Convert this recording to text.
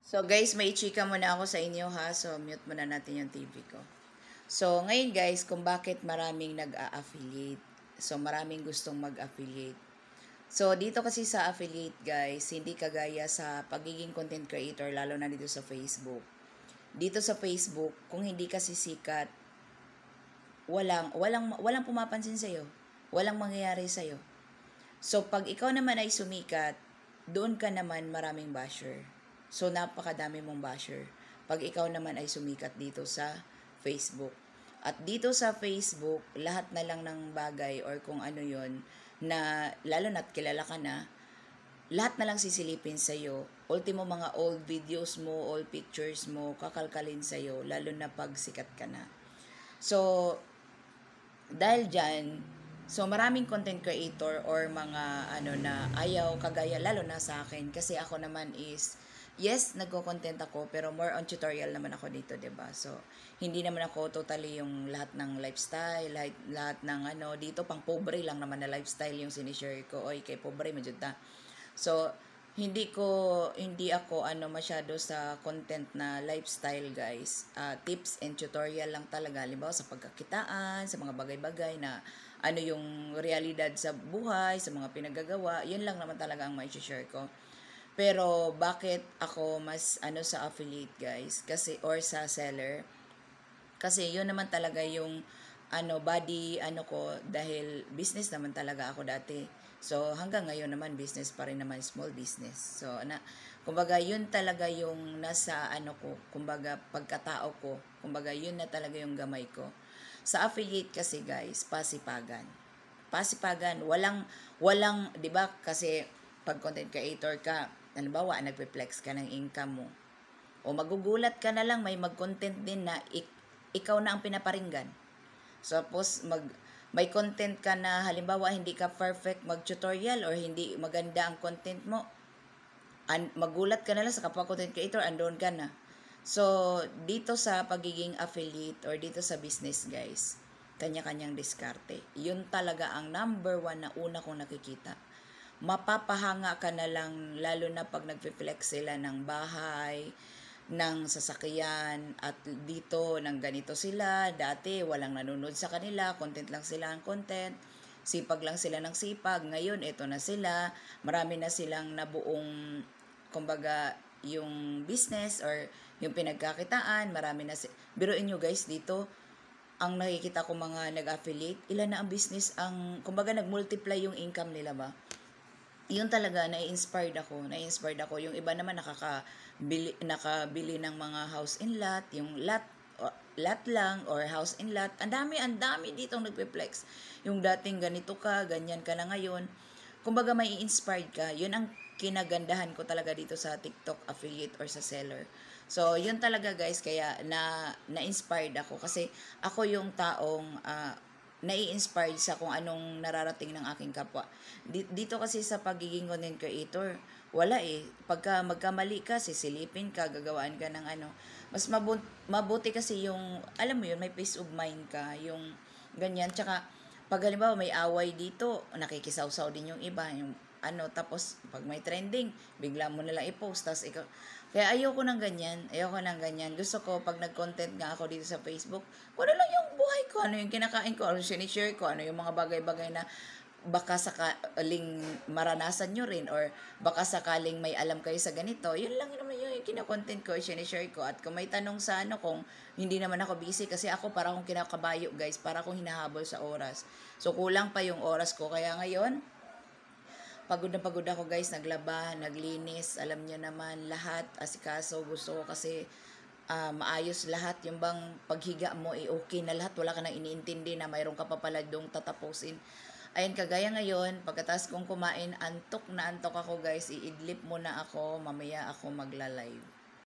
So guys, may chika muna ako sa inyo ha. So mute muna natin yung TV ko. So ngayon guys, kung bakit maraming nag-a-affiliate. So maraming gustong mag-affiliate. So dito kasi sa affiliate guys, hindi kagaya sa pagiging content creator lalo na dito sa Facebook. Dito sa Facebook, kung hindi kasi sikat, walang pumapansin sa iyo. Walang mangyayari sa iyo. So pag ikaw naman ay sumikat, doon ka naman maraming basher. So, napakadami mong basher. Pag ikaw naman ay sumikat dito sa Facebook. At dito sa Facebook, lahat na lang ng bagay or kung ano yon na lalo na't kilala ka na, lahat na lang sisilipin sa'yo. Ultimo mga old videos mo, old pictures mo, kakalkalin sa'yo, lalo na pag sikat ka na. So, dahil dyan, so maraming content creator or mga ano na ayaw kagaya, lalo na sa akin, kasi ako naman is, yes, nagko-content ako, pero more on tutorial naman ako dito, 'di ba? So, hindi naman ako totally yung lahat ng lifestyle, lahat ng ano, dito pang pobre lang naman na lifestyle yung sinishare ko. Oy, kay pobre medyo ta. So, hindi ako ano masyado sa content na lifestyle, guys. Tips and tutorial lang talaga, halimbawa sa pagkakitaan, sa mga bagay-bagay na ano yung realidad sa buhay, sa mga pinagagawa, yun lang naman talaga ang mai-share ko. Pero bakit ako mas ano sa affiliate guys? Kasi or sa seller. Kasi yun naman talaga yung ano body ano ko dahil business naman talaga ako dati. So hanggang ngayon naman business pa rin naman, small business. So kumbaga yun talaga yung nasa ano ko, kumbaga pagkatao ko. Kumbaga yun na talaga yung gamay ko. Sa affiliate kasi guys, pasipagan. Pasipagan, walang 'di ba kasi pag content creator ka, halimbawa, nagpe-flex ka ng income mo. O magugulat ka na lang, may mag-content din na ikaw na ang pinaparinggan. Suppose, may content ka na, halimbawa, hindi ka perfect mag-tutorial or hindi maganda ang content mo. Magulat ka na lang sa kapwa content creator, andun ka na. So, dito sa pagiging affiliate or dito sa business, guys, kanya-kanyang diskarte. Yun talaga ang number one na una kong nakikita. Mapapahanga ka na lang lalo na pag nagpe-flex sila ng bahay, ng sasakyan, at dito ng ganito sila. Dati walang nanonood sa kanila, content lang sila ang content, sipag lang sila ng sipag. Ngayon ito na sila, marami na silang nabuong kumbaga yung business or yung pinagkakitaan, marami na biruin nyo guys dito, ang nakikita ko mga nag-affiliate, ilan na ang business ang kumbaga nag-multiply yung income nila ba? Yun talaga, na-inspired ako. Yung iba naman nakabili ng mga house in lot, yung lot lang or house in lot. Ang dami ditong nagpe-flex. Yung dating ganito ka, ganyan ka na ngayon. Kumbaga may inspired ka. Yun ang kinagandahan ko talaga dito sa TikTok affiliate or sa seller. So, yun talaga guys, kaya na-inspired ako kasi ako yung taong nai-inspired sa kung anong nararating ng aking kapwa. Dito kasi sa pagiging content creator, wala eh. Pagka magkamali ka, sisilipin ka, gagawaan ka ng ano. Mas mabuti kasi yung, alam mo yun, may peace of mind ka, yung ganyan. Tsaka, pag halimbawa may away dito, nakikisawsaw din yung iba, yung ano, tapos pag may trending, bigla mo nalang i-post, tapos ikaw, kaya ayoko ng ganyan, gusto ko, pag nag-content nga ako dito sa Facebook, kung ano lang yung buhay ko, ano yung kinakain ko, ano yung sinishare ko, ano yung mga bagay-bagay na baka sakaling maranasan nyo rin, or baka sakaling may alam kayo sa ganito, yun lang naman yung kinakontent ko, sinishare ko. At kung may tanong sa ano, kung hindi naman ako busy, kasi ako para akong kinakabayo guys, para akong hinahabol sa oras. So kulang pa yung oras ko, kaya ngayon, pagod na pagod ako guys, naglaba, naglinis, alam niyo naman, lahat, asikaso, gusto ko kasi maayos lahat, yung bang paghiga mo, okay na lahat, wala ka nang iniintindi na mayroon ka pa pala dong tatapusin. Ayun, kagaya ngayon, pagkatapos kong kumain, antok na antok ako guys, iidlip muna ako, mamaya ako magla-live.